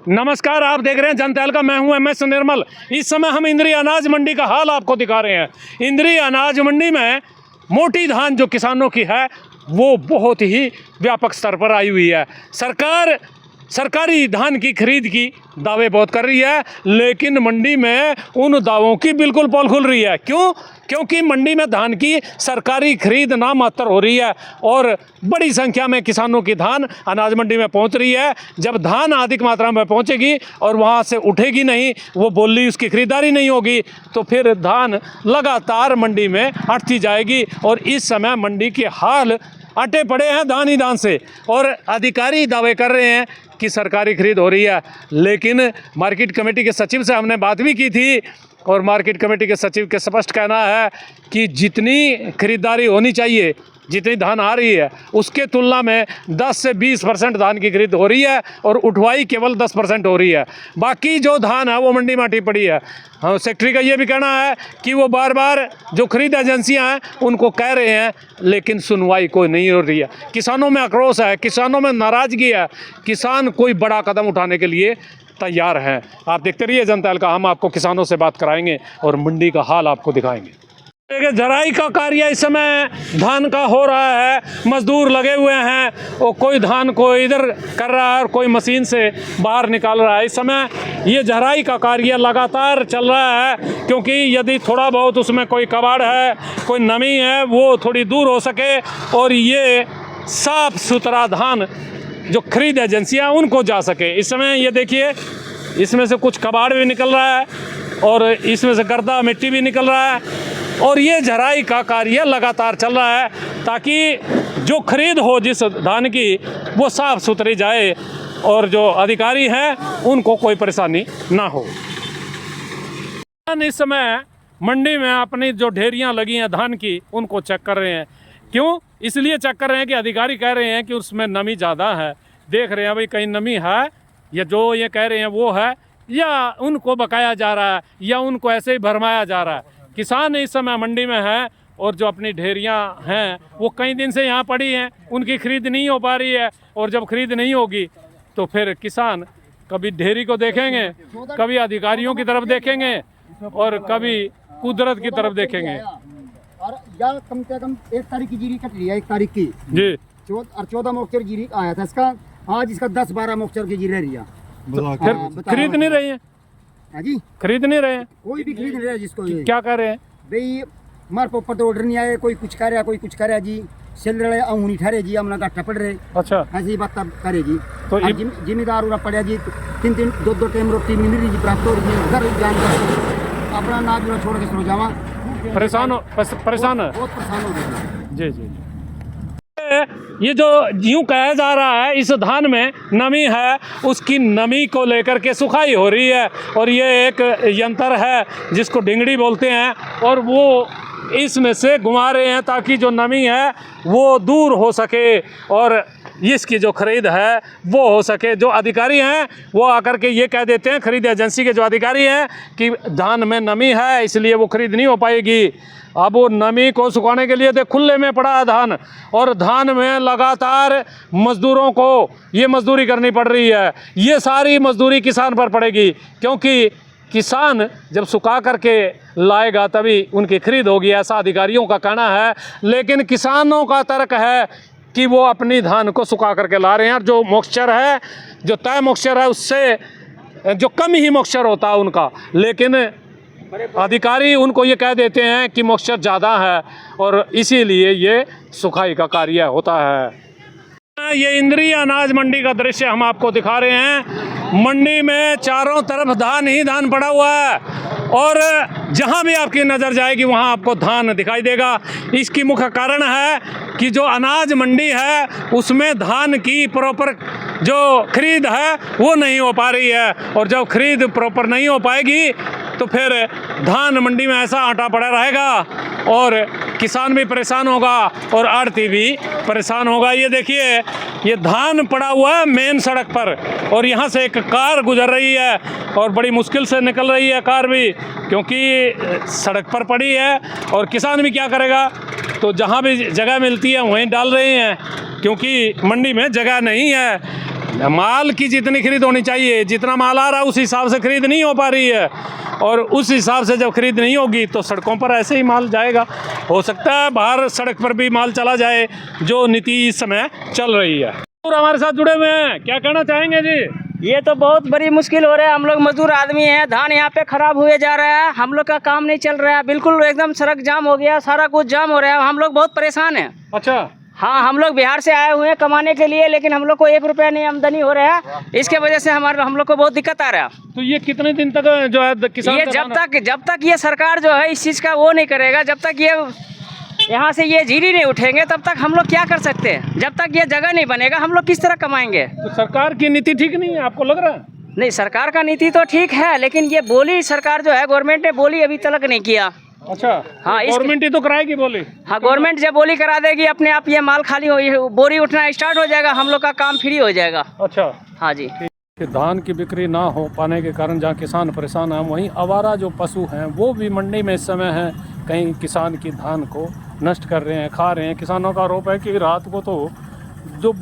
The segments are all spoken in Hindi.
नमस्कार, आप देख रहे हैं जनता का। मैं हूं MS निर्मल। इस समय हम इंद्री अनाज मंडी का हाल आपको दिखा रहे हैं। इंद्री अनाज मंडी में मोटी धान जो किसानों की है वो बहुत ही व्यापक स्तर पर आई हुई है। सरकारी धान की खरीद की दावे बहुत कर रही है, लेकिन मंडी में उन दावों की बिल्कुल पोल खुल रही है। क्योंकि मंडी में धान की सरकारी खरीद नामात्र हो रही है और बड़ी संख्या में किसानों की धान अनाज मंडी में पहुंच रही है। जब धान अधिक मात्रा में पहुंचेगी और वहां से उठेगी नहीं, वो बोली उसकी खरीदारी नहीं होगी, तो फिर धान लगातार मंडी में अटती जाएगी। और इस समय मंडी के हाल अटे पड़े हैं धान ही धान से, और अधिकारी दावे कर रहे हैं कि सरकारी खरीद हो रही है। लेकिन मार्केट कमेटी के सचिव से हमने बात भी की थी और मार्केट कमेटी के सचिव के स्पष्ट कहना है कि जितनी खरीदारी होनी चाहिए, जितनी धान आ रही है उसके तुलना में 10 से 20% धान की खरीद हो रही है और उठवाई केवल 10% हो रही है। बाकी जो धान है वो मंडी में अटी पड़ी है। हाँ, सेक्रेटरी का ये भी कहना है कि वो बार बार जो खरीद एजेंसियां हैं उनको कह रहे हैं, लेकिन सुनवाई कोई नहीं हो रही है। किसानों में आक्रोश है, किसानों में नाराज़गी है, किसान कोई बड़ा कदम उठाने के लिए तैयार हैं। आप देखते रहिए जनता का, हम आपको किसानों से बात कराएंगे और मंडी का हाल आपको दिखाएंगे। झराई का कार्य इस समय धान का हो रहा है, मजदूर लगे हुए हैं और कोई धान को इधर कर रहा है और कोई मशीन से बाहर निकाल रहा है। इस समय ये झराई का कार्य लगातार चल रहा है, क्योंकि यदि थोड़ा बहुत उसमें कोई कबाड़ है, कोई नमी है, वो थोड़ी दूर हो सके और ये साफ सुथरा धान जो खरीद एजेंसियाँ उनको जा सके। इस समय ये देखिए, इसमें से कुछ कबाड़ भी निकल रहा है और इसमें से गर्दा मिट्टी भी निकल रहा है, और ये झराई का कार्य लगातार चल रहा है ताकि जो खरीद हो जिस धान की वो साफ सुथरी जाए और जो अधिकारी हैं उनको कोई परेशानी ना हो। इस समय मंडी में अपनी जो ढेरियां लगी हैं धान की उनको चेक कर रहे हैं। क्यों? इसलिए चेक कर रहे हैं कि अधिकारी कह रहे हैं कि उसमें नमी ज़्यादा है। देख रहे हैं भाई कहीं नमी है या जो ये कह रहे हैं वो है, या उनको बकाया जा रहा है, या उनको ऐसे ही भरमाया जा रहा है। किसान इस समय मंडी में है और जो अपनी ढेरियां हैं वो कई दिन से यहाँ पड़ी हैं, उनकी खरीद नहीं हो पा रही है। और जब खरीद नहीं होगी तो फिर किसान कभी ढेरी को देखेंगे, कभी अधिकारियों की तरफ देखेंगे और कभी कुदरत की तरफ देखेंगे। और या कम से कम 1 तारीख की जीरी कट रही है, 1 तारीख की जी, 14 मोक्चर जीरी आया था इसका, आज इसका 10-12 मोक्चर की जीरी रही है। फिर खरीद नहीं रही है? हाँ जी, खरीद नहीं रहे हैं, कोई भी खरीद नहीं रहा। जिसको क्या कर रहे हैं भाई, हमारे पोपर तो ऑर्डर नहीं आए, कोई कुछ कर रहा, कोई कुछ कर रहा जी, चल रहे नहीं ठहरे जी, हमने गाठा पड़ रहे। अच्छा, ऐसी बात तब करे जी। तो जिम्मेदार उड़ा पड़ा जी, 3-3 2-2 टाइम रोटी नहीं मिल रही जी, प्राप्त हो रही घर जान अपना नाच जो छोड़ के सो जावा। परेशान है, बहुत परेशान हो गए जी जी। ये जो यूँ कहा जा रहा है इस धान में नमी है, उसकी नमी को लेकर के सुखाई हो रही है। और ये एक यंत्र है जिसको डिंगड़ी बोलते हैं, और वो इसमें से घुमा रहे हैं ताकि जो नमी है वो दूर हो सके और इसकी जो खरीद है वो हो सके। जो अधिकारी हैं वो आकर के ये कह देते हैं, खरीद एजेंसी के जो अधिकारी हैं, कि धान में नमी है इसलिए वो खरीद नहीं हो पाएगी। अब वो नमी को सुखाने के लिए तो खुले में पड़ा है धान, और धान में लगातार मज़दूरों को ये मजदूरी करनी पड़ रही है। ये सारी मजदूरी किसान पर पड़ेगी, क्योंकि किसान जब सुखा करके लाएगा तभी उनकी खरीद होगी, ऐसा अधिकारियों का कहना है। लेकिन किसानों का तर्क है कि वो अपनी धान को सुखा करके ला रहे हैं, और जो मॉइस्चर है, जो तय मॉइस्चर है, उससे जो कम ही मॉइस्चर होता है उनका, लेकिन अधिकारी उनको ये कह देते हैं कि मॉइस्चर ज़्यादा है और इसीलिए ये सुखाई का कार्य होता है। ये इंद्री अनाज मंडी का दृश्य हम आपको दिखा रहे हैं। मंडी में चारों तरफ धान ही धान पड़ा हुआ है, और जहां भी आपकी नज़र जाएगी वहां आपको धान दिखाई देगा। इसकी मुख्य कारण है कि जो अनाज मंडी है उसमें धान की प्रॉपर जो खरीद है वो नहीं हो पा रही है, और जब खरीद प्रॉपर नहीं हो पाएगी तो फिर धान मंडी में ऐसा आटा पड़ा रहेगा और किसान भी परेशान होगा और आड़ती भी परेशान होगा। ये देखिए, ये धान पड़ा हुआ है मेन सड़क पर, और यहाँ से एक कार गुजर रही है और बड़ी मुश्किल से निकल रही है कार भी, क्योंकि सड़क पर पड़ी है। और किसान भी क्या करेगा, तो जहाँ भी जगह मिलती है वहीं डाल रहे हैं, क्योंकि मंडी में जगह नहीं है। माल की जितनी खरीद होनी चाहिए, जितना माल आ रहा है उस हिसाब से खरीद नहीं हो पा रही है, और उस हिसाब से जब खरीद नहीं होगी तो सड़कों पर ऐसे ही माल जाएगा। हो सकता है बाहर सड़क पर भी माल चला जाए, जो नीति इस समय चल रही है। और हमारे साथ जुड़े हुए हैं, क्या कहना चाहेंगे जी? ये तो बहुत बड़ी मुश्किल हो रहा है। हम लोग मजदूर आदमी हैं, धान यहाँ पे खराब हुए जा रहा है, हम लोग का काम नहीं चल रहा है, बिल्कुल एकदम सड़क जाम हो गया, सारा कुछ जाम हो रहा है, हम लोग बहुत परेशान हैं। अच्छा, हाँ, हम लोग बिहार से आए हुए हैं कमाने के लिए, लेकिन हम लोग को 1 रुपया नहीं आमदनी हो रहा है, इसके वजह से हम लोग को बहुत दिक्कत आ रहा है। तो ये कितने दिन तक जो है किसान ये जब तक ये सरकार जो है इस चीज़ का वो नहीं करेगा, जब तक ये यहाँ से ये जीरी नहीं उठेंगे, तब तक हम लोग क्या कर सकते हैं? जब तक ये जगह नहीं बनेगा हम लोग किस तरह कमाएंगे? तो सरकार की नीति ठीक नहीं है, आपको लग रहा है? नहीं, सरकार का नीति तो ठीक है, लेकिन ये बोली सरकार जो है, गवर्नमेंट ने बोली अभी तक नहीं किया। अच्छा, हाँ, गवर्नमेंट ही तो कराएगी बोली। हाँ, गवर्नमेंट जब बोली करा देगी, अपने आप ये माल खाली हो, बोरी उठना स्टार्ट हो जाएगा, हम लोग का काम फ्री हो जाएगा। अच्छा, हाँ जी। कि धान की बिक्री ना हो पाने के कारण जहाँ किसान परेशान हैं, वहीं आवारा जो पशु हैं वो भी मंडी में इस समय हैं, कहीं किसान की धान को नष्ट कर रहे हैं, खा रहे हैं। किसानों का आरोप है कि रात को तो जो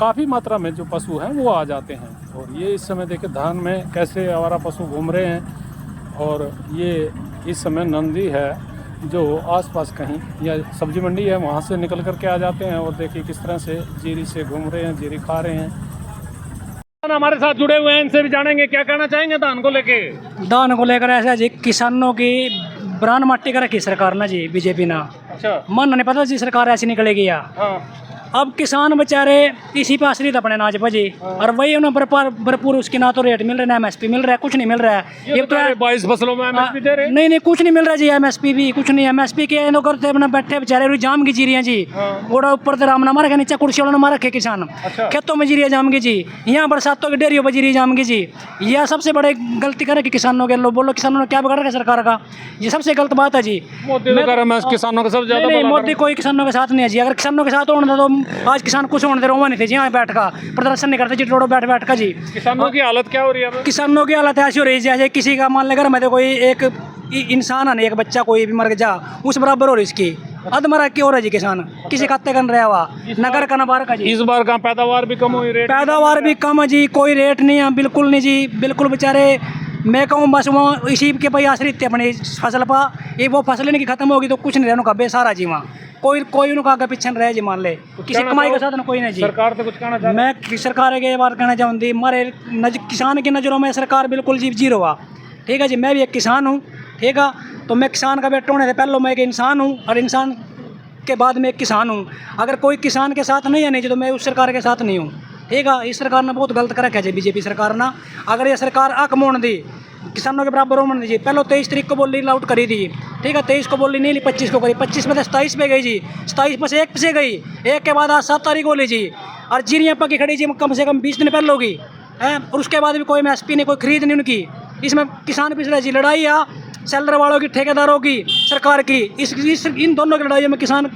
काफ़ी मात्रा में जो पशु हैं वो आ जाते हैं, और ये इस समय देखिए धान में कैसे आवारा पशु घूम रहे हैं। और ये इस समय नंदी है जो आसपास कहीं या सब्जी मंडी है वहाँ से निकल कर के आ जाते हैं, और देखिए किस तरह से जीरी से घूम रहे हैं, जीरी खा रहे हैं। हमारे साथ जुड़े हुए हैं, इनसे भी जानेंगे क्या कहना चाहेंगे धान को लेके। धान को लेकर ऐसा जी, किसानों की ब्रांड मट्टी कर रखी सरकार ना जी, बीजेपी ना। अच्छा, मन नहीं पता जी सरकार ऐसी निकलेगी या। हाँ, अब किसान बेचारे इसी पे आश्रित अपने नाज पर जी, और वही उन्हें भरपूर उसकी ना तो रेट मिल रहा है, ना MSP मिल रहा है, कुछ नहीं मिल रहा है। ये तो 22 फसलों में MSP दे रहे हैं। नहीं, कुछ नहीं मिल रहा जी, MSP भी कुछ नहीं। MSP के इन करते अपना बैठे बेचारे जाम की जीरियाँ जी, गोड़ा ऊपर तो राम मार के नीचे कुर्सी वाला मार रखे किसान। अच्छा। खेतों में जीरिया जाम की जी, यहाँ बरसातों की डेरियों पर जीरी जाम की जी। यह सबसे बड़े गलती करे कि किसानों के लोग बोलो किसानों ने क्या बिगाड़ रखा सरकार का, ये सबसे गलत बात है जी। मोदी तो कह रहा है किसानों का सबसे ज्यादा नहीं, मोदी कोई किसानों के साथ नहीं है जी। अगर किसानों के साथ होना तो आज किसान कुछ होने दे रोमा नहीं थे जी, यहाँ बैठ का प्रदर्शन नहीं करते जी, रोडो बैठ का जी। किसानों की हालत क्या हो रही है अब? किसानों की हालत ऐसी हो रही है जैसे किसी का मान लेकर मैं तो कोई एक इंसान है, एक बच्चा कोई भी मर के जा उस बराबर हो रही इसकी अधमरा की हो रहा है जी। किसान किसी खाते का रहा हुआ नगर का नबार का जी। इस बार का पैदावार भी कम हुई, रेट पैदावार भी कम है जी, कोई रेट नहीं है, बिल्कुल नहीं जी, बिल्कुल बेचारे मैं कहूँ बस वो इसी के भाई आश्रित थे अपनी फसल पर। ये वो फसल इनकी खत्म होगी तो कुछ नहीं रहना का बेसारा जी, वहाँ कोई उनका आगे पीछे रहे जी, मान ले किसी कमाई का साधन कोई नहीं जी। सरकार तो कुछ कहना चाहती है? मैं सरकार के बार कहना चाहूँगी, हमारे किसान की नज़रों में सरकार बिल्कुल जी जीरो हुआ। ठीक है जी, मैं भी एक किसान हूँ, ठीक है, तो मैं किसान का बेटा होने से पहले मैं एक इंसान हूँ, और इंसान के बाद मैं एक किसान हूँ। अगर कोई किसान के साथ नहीं है नहीं तो मैं उस सरकार के साथ नहीं हूँ। ठीक है, इस सरकार ने बहुत गलत कर रखा है बीजेपी सरकार ना। अगर ये सरकार अक मोड़ दी किसानों के बराबर होने दीजिए। पहले 23 तारीख को बोली आउट करी थी, ठीक है, 23 को बोली नहीं, 25 को करी, 25 में से 27 पे गई जी, 27 में से 1 पे गई, 1 के बाद आज 7 तारीख बोली जी, और जीरियाँ पकी खड़ी जी कम से कम 20 दिन पहले होगी है, और उसके बाद भी कोई MSP नहीं, कोई खरीद नहीं उनकी। इसमें किसान पिछड़ा जी, लड़ाई या सेलर वालों की, ठेकेदारों की, सरकार की, इन दोनों की लड़ाई में किसान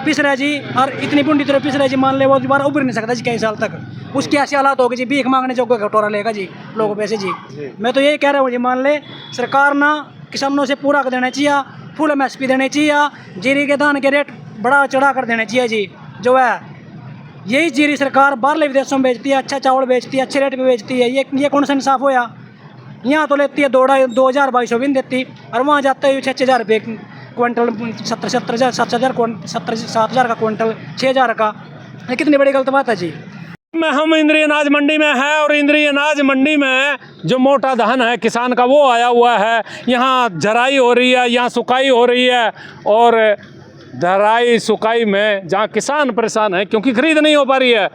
पिस रहा जी, और इतनी बुंडी तरह पिस रहा जी, मान ले वो दोबारा उभर नहीं सकता जी कई साल तक। उसकी ऐसी हालात होगी जी, भीख मांगने जो कटोरा लेगा जी लोगों पैसे जी। मैं तो यही कह रहा हूँ जी, मान ले सरकार ना किसानों से पूरा कर देना चाहिए, फुल MSP देनी चाहिए, जीरी के धान के रेट बड़ा चढ़ा कर देना चाहिए जी। जो है यही जीरी सरकार बाहरले विदेशों में बेचती है, अच्छा चावल बेचती है, अच्छे रेट पे बेचती है, ये कौन सा इंसाफ होया? यहाँ तो लेती है 2,200-2,200 भी नहीं देती, और वहाँ जाता है 6,000 रुपये क्विंटल, 7,000 7,000 का क्विंटल, 6,000 का। ये कितनी बड़ी गलत बात है जी। में हम इंद्रिय अनाज मंडी में हैं, और इंद्रिय अनाज मंडी में जो मोटा धान है किसान का वो आया हुआ है। यहाँ झराई हो रही है, यहाँ सुकाई हो रही है, और धराई सुकाई में जहाँ किसान परेशान है क्योंकि खरीद नहीं हो पा रही है,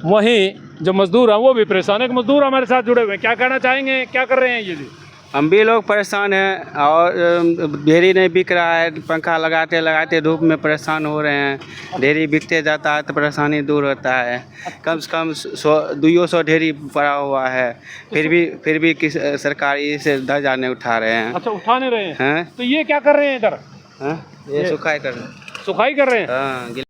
वहीं जो मजदूर हैं वो भी परेशान है। मजदूर हमारे साथ जुड़े हुए हैं, क्या कहना चाहेंगे, क्या कर रहे हैं ये जी? हम भी लोग परेशान हैं, और ढेरी नहीं बिक रहा है, पंखा लगाते लगाते धूप में परेशान हो रहे हैं। ढेरी बिकते जाता है तो परेशानी दूर होता है। कम से कम 200 ढेरी पड़ा हुआ है, फिर भी किस सरकार इसे दर्जा नहीं उठा रहे हैं। अच्छा, उठा नहीं रहे हैं? हैं? तो ये क्या कर रहे हैं इधर? ये सुखाई कर रहे हैं। सुखाई कर रहे हैं? हाँ।